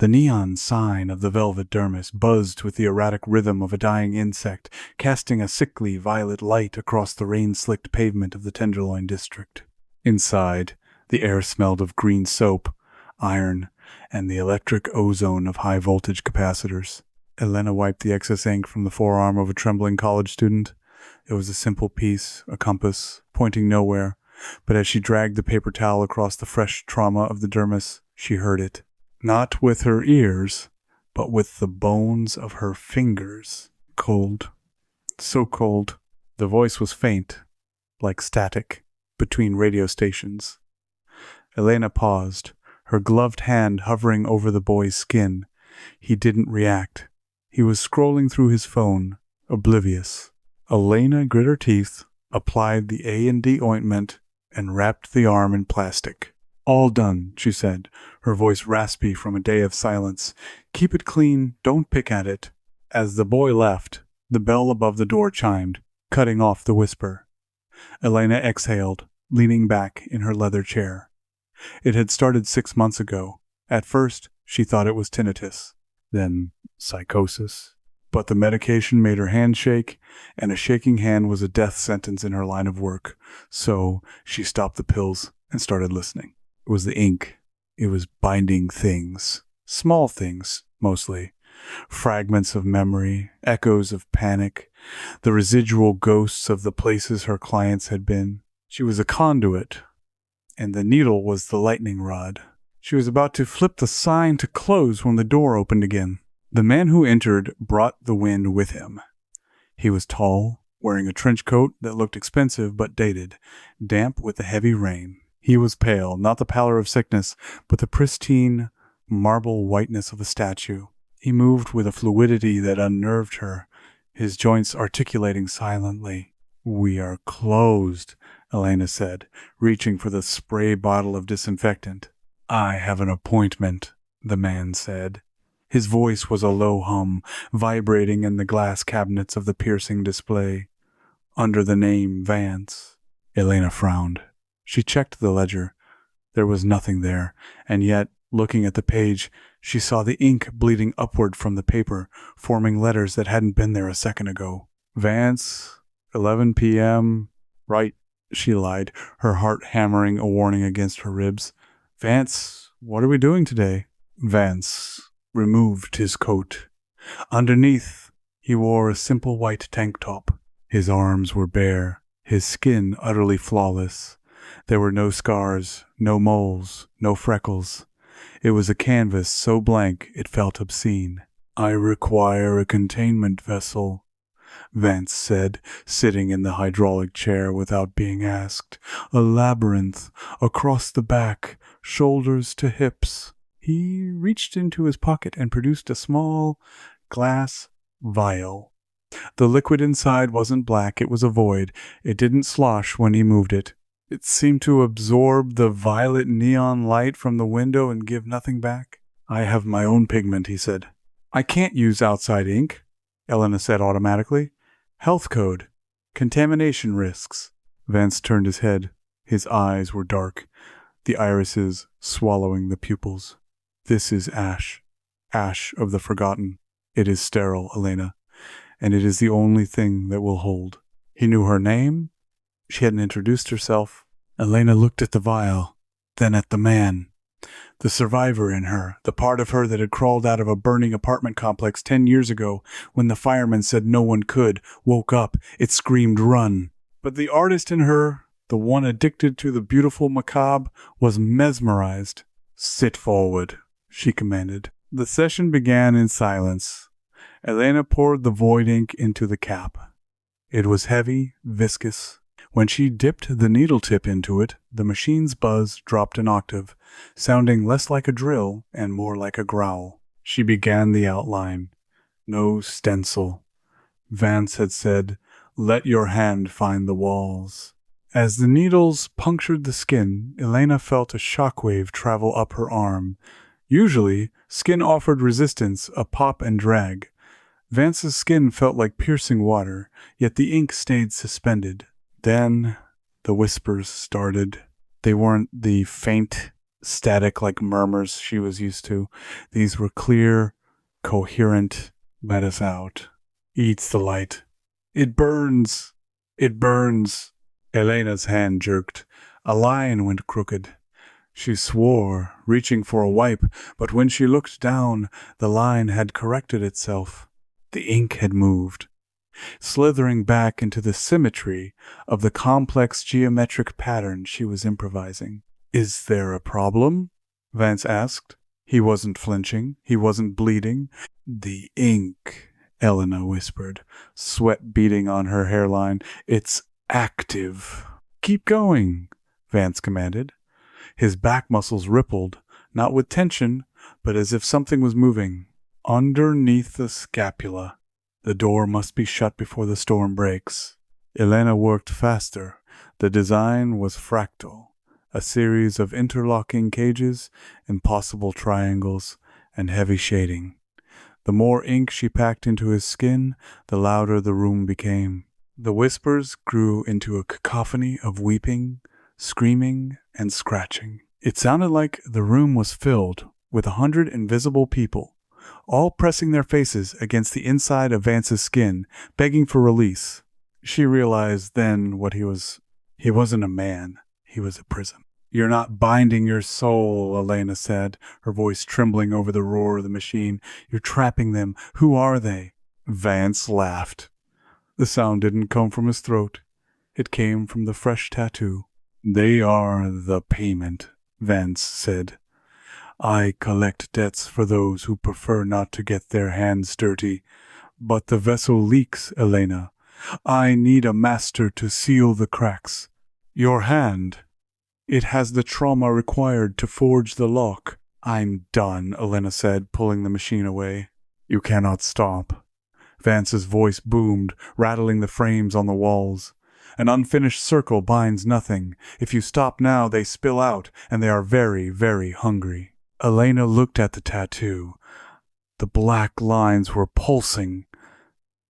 The neon sign of the velvet dermis buzzed with the erratic rhythm of a dying insect, casting a sickly violet light across the rain-slicked pavement of the Tenderloin district. Inside, the air smelled of green soap, iron, and the electric ozone of high-voltage capacitors. Elena wiped the excess ink from the forearm of a trembling college student. It was a simple piece, a compass, pointing nowhere, but as she dragged the paper towel across the fresh trauma of the dermis, she heard it. Not with her ears, but with the bones of her fingers. Cold. So cold. The voice was faint, like static, between radio stations. Elena paused, her gloved hand hovering over the boy's skin. He didn't react. He was scrolling through his phone, oblivious. Elena grit her teeth, applied the A&D ointment, and wrapped the arm in plastic. "All done," she said, her voice raspy from a day of silence. "Keep it clean, don't pick at it." As the boy left, the bell above the door chimed, cutting off the whisper. Elena exhaled, leaning back in her leather chair. It had started 6 months ago. At first, she thought it was tinnitus, then psychosis. But the medication made her hand shake, and a shaking hand was a death sentence in her line of work. So she stopped the pills and started listening. It was the ink. It was binding things. Small things, mostly. Fragments of memory, echoes of panic, the residual ghosts of the places her clients had been. She was a conduit, and the needle was the lightning rod. She was about to flip the sign to close when the door opened again. The man who entered brought the wind with him. He was tall, wearing a trench coat that looked expensive but dated, damp with the heavy rain. He was pale, not the pallor of sickness, but the pristine, marble whiteness of a statue. He moved with a fluidity that unnerved her, his joints articulating silently. "We are closed," Elena said, reaching for the spray bottle of disinfectant. "I have an appointment," the man said. His voice was a low hum, vibrating in the glass cabinets of the piercing display. Under the name Vance. Elena frowned. She checked the ledger. There was nothing there, and yet, looking at the page, she saw the ink bleeding upward from the paper, forming letters that hadn't been there a second ago. "Vance, 11 p.m. Right," she lied, her heart hammering a warning against her ribs. "Vance, what are we doing today?" Vance removed his coat. Underneath, he wore a simple white tank top. His arms were bare, his skin utterly flawless. There were no scars, no moles, no freckles. It was a canvas so blank it felt obscene. "I require a containment vessel," Vance said, sitting in the hydraulic chair without being asked. "A labyrinth, across the back, shoulders to hips." He reached into his pocket and produced a small glass vial. The liquid inside wasn't black, it was a void. It didn't slosh when he moved it. It seemed to absorb the violet neon light from the window and give nothing back. "I have my own pigment," he said. "I can't use outside ink," Elena said automatically. "Health code. Contamination risks." Vance turned his head. His eyes were dark, the irises swallowing the pupils. "This is ash. Ash of the forgotten. It is sterile, Elena, and it is the only thing that will hold." He knew her name. She hadn't introduced herself. Elena looked at the vial, then at the man. The survivor in her, the part of her that had crawled out of a burning apartment complex 10 years ago when the fireman said no one could, woke up. It screamed, "Run!" But the artist in her, the one addicted to the beautiful macabre, was mesmerized. "Sit forward," she commanded. The session began in silence. Elena poured the void ink into the cap. It was heavy, viscous. When she dipped the needle tip into it, the machine's buzz dropped an octave, sounding less like a drill and more like a growl. She began the outline. No stencil. Vance had said, "Let your hand find the walls." As the needles punctured the skin, Elena felt a shockwave travel up her arm. Usually, skin offered resistance, a pop and drag. Vance's skin felt like piercing water, yet the ink stayed suspended. Then the whispers started. They weren't the faint, static like murmurs she was used to. These were clear, coherent, let us out. Eats the light. It burns! It burns! Elena's hand jerked. A line went crooked. She swore, reaching for a wipe, but when she looked down, the line had corrected itself. The ink had moved, slithering back into the symmetry of the complex geometric pattern she was improvising. Is there a problem? Vance asked. He wasn't flinching. He wasn't bleeding. The ink, Elena whispered, sweat beading on her hairline. It's active. Keep going, Vance commanded. His back muscles rippled, not with tension, but as if something was moving. Underneath the scapula. The door must be shut before the storm breaks. Elena worked faster. The design was fractal, a series of interlocking cages, impossible triangles, and heavy shading. The more ink she packed into his skin, the louder the room became. The whispers grew into a cacophony of weeping, screaming, and scratching. It sounded like the room was filled with 100 invisible people, all pressing their faces against the inside of Vance's skin, begging for release. She realized then what he was. He wasn't a man. He was a prison. You're not binding your soul, Elena said, her voice trembling over the roar of the machine. You're trapping them. Who are they? Vance laughed. The sound didn't come from his throat. It came from the fresh tattoo. They are the payment, Vance said. I collect debts for those who prefer not to get their hands dirty. But the vessel leaks, Elena. I need a master to seal the cracks. Your hand. It has the trauma required to forge the lock. I'm done, Elena said, pulling the machine away. You cannot stop. Vance's voice boomed, rattling the frames on the walls. An unfinished circle binds nothing. If you stop now, they spill out, and they are very, very hungry. Elena looked at the tattoo. The black lines were pulsing.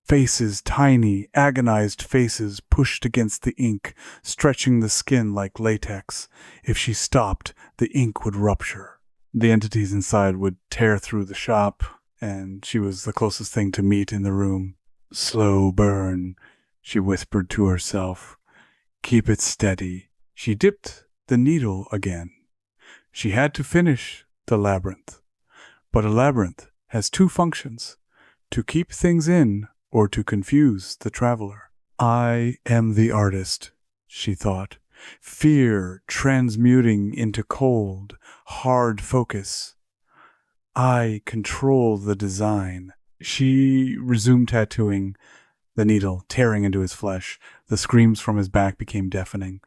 Faces, tiny, agonized faces pushed against the ink, stretching the skin like latex. If she stopped, the ink would rupture. The entities inside would tear through the shop, and she was the closest thing to meat in the room. Slow burn, she whispered to herself. Keep it steady. She dipped the needle again. She had to finish the labyrinth. But a labyrinth has two functions: to keep things in or to confuse the traveler. I am the artist, she thought, fear transmuting into cold, hard focus. I control the design. She resumed tattooing, the needle tearing into his flesh. The screams from his back became deafening.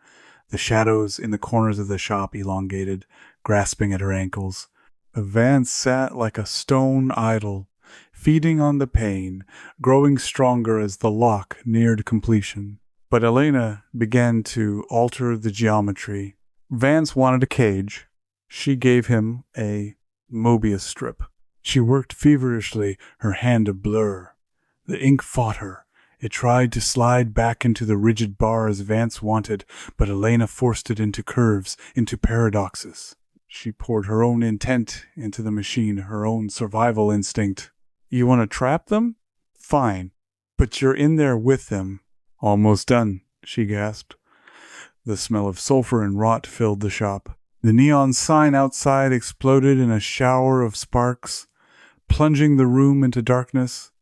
The shadows in the corners of the shop elongated, grasping at her ankles. Vance sat like a stone idol, feeding on the pain, growing stronger as the lock neared completion. But Elena began to alter the geometry. Vance wanted a cage. She gave him a Mobius strip. She worked feverishly, her hand a blur. The ink fought her. It tried to slide back into the rigid bars Vance wanted, but Elena forced it into curves, into paradoxes. She poured her own intent into the machine, her own survival instinct. You want to trap them? Fine. But you're in there with them. Almost done, she gasped. The smell of sulfur and rot filled the shop. The neon sign outside exploded in a shower of sparks, plunging the room into darkness,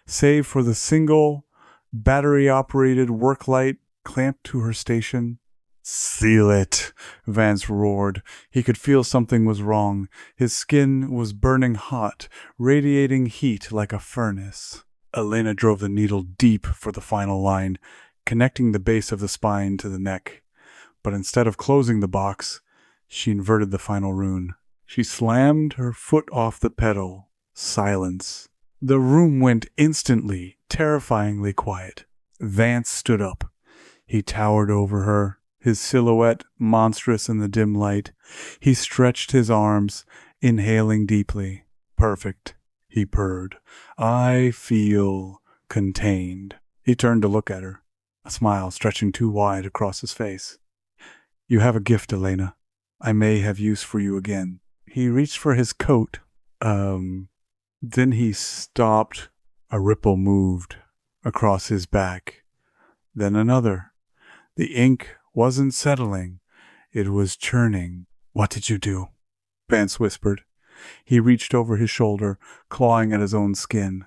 save for the single, battery-operated work light clamped to her station. Seal it, Vance roared. He could feel something was wrong. His skin was burning hot, radiating heat like a furnace. Elena drove the needle deep for the final line, connecting the base of the spine to the neck. But instead of closing the box, she inverted the final rune. She slammed her foot off the pedal. Silence. The room went instantly, terrifyingly quiet. Vance stood up. He towered over her, his silhouette monstrous in the dim light. He stretched his arms, inhaling deeply. Perfect, he purred. I feel contained. He turned to look at her, a smile stretching too wide across his face. You have a gift, Elena. I may have use for you again. He reached for his coat. Then he stopped. A ripple moved across his back. Then another. The ink wasn't settling. It was churning. What did you do? Vance whispered. He reached over his shoulder, clawing at his own skin.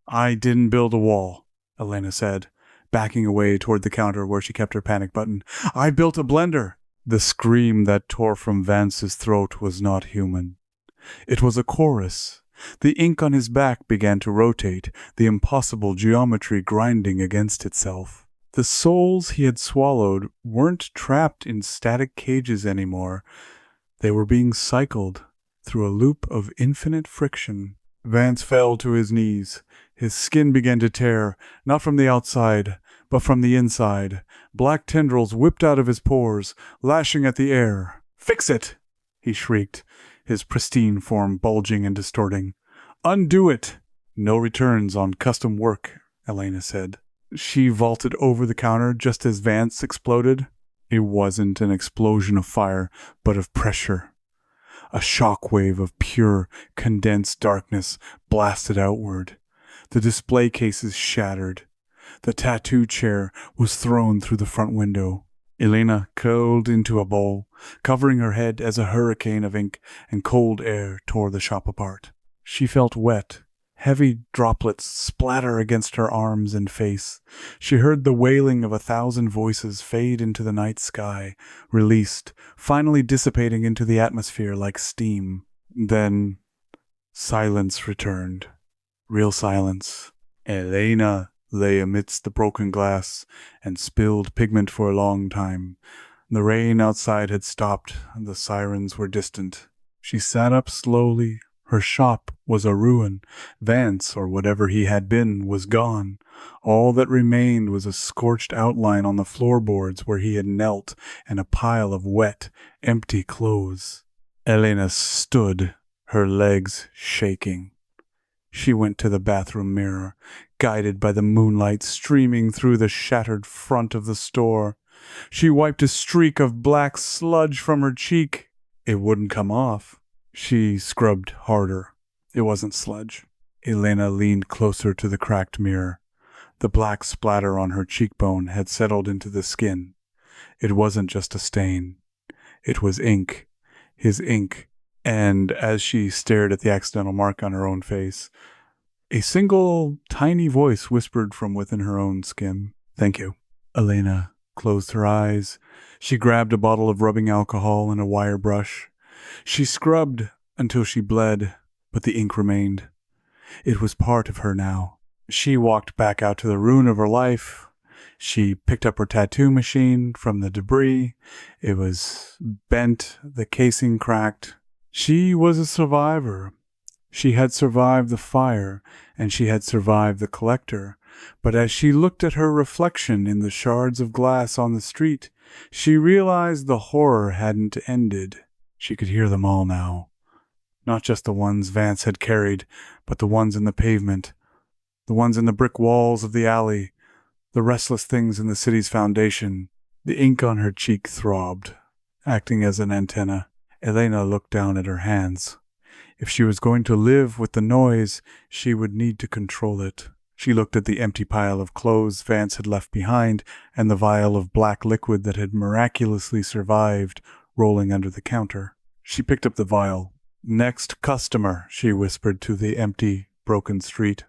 I didn't build a wall, Elena said, backing away toward the counter where she kept her panic button. I built a blender. The scream that tore from Vance's throat was not human. It was a chorus. The ink on his back began to rotate, the impossible geometry grinding against itself. The souls he had swallowed weren't trapped in static cages anymore. They were being cycled through a loop of infinite friction. Vance fell to his knees. His skin began to tear, not from the outside, but from the inside. Black tendrils whipped out of his pores, lashing at the air. Fix it! He shrieked, his pristine form bulging and distorting. Undo it! No returns on custom work, Elena said. She vaulted over the counter just as Vance exploded. It wasn't an explosion of fire, but of pressure. A shockwave of pure, condensed darkness blasted outward. The display cases shattered. The tattoo chair was thrown through the front window. Elena curled into a ball, covering her head as a hurricane of ink and cold air tore the shop apart. She felt wet. Heavy droplets splatter against her arms and face. She heard the wailing of 1,000 voices fade into the night sky, released, finally dissipating into the atmosphere like steam. Then silence returned. Real silence. Elena lay amidst the broken glass and spilled pigment for a long time. The rain outside had stopped, and the sirens were distant. She sat up slowly. Her shop was a ruin. Vance, or whatever he had been, was gone. All that remained was a scorched outline on the floorboards where he had knelt and a pile of wet, empty clothes. Elena stood, her legs shaking. She went to the bathroom mirror, guided by the moonlight streaming through the shattered front of the store. She wiped a streak of black sludge from her cheek. It wouldn't come off. She scrubbed harder. It wasn't sludge. Elena leaned closer to the cracked mirror. The black splatter on her cheekbone had settled into the skin. It wasn't just a stain. It was ink. His ink. And as she stared at the accidental mark on her own face, a single tiny voice whispered from within her own skin, "Thank you." Elena closed her eyes. She grabbed a bottle of rubbing alcohol and a wire brush. She scrubbed until she bled, but the ink remained. It was part of her now. She walked back out to the ruin of her life. She picked up her tattoo machine from the debris. It was bent, the casing cracked. She was a survivor. She had survived the fire, and she had survived the collector. But as she looked at her reflection in the shards of glass on the street, she realized the horror hadn't ended. She could hear them all now. Not just the ones Vance had carried, but the ones in the pavement, the ones in the brick walls of the alley, the restless things in the city's foundation. The ink on her cheek throbbed, acting as an antenna. Elena looked down at her hands. If she was going to live with the noise, she would need to control it. She looked at the empty pile of clothes Vance had left behind and the vial of black liquid that had miraculously survived, rolling under the counter. She picked up the vial. "Next customer," she whispered to the empty, broken street.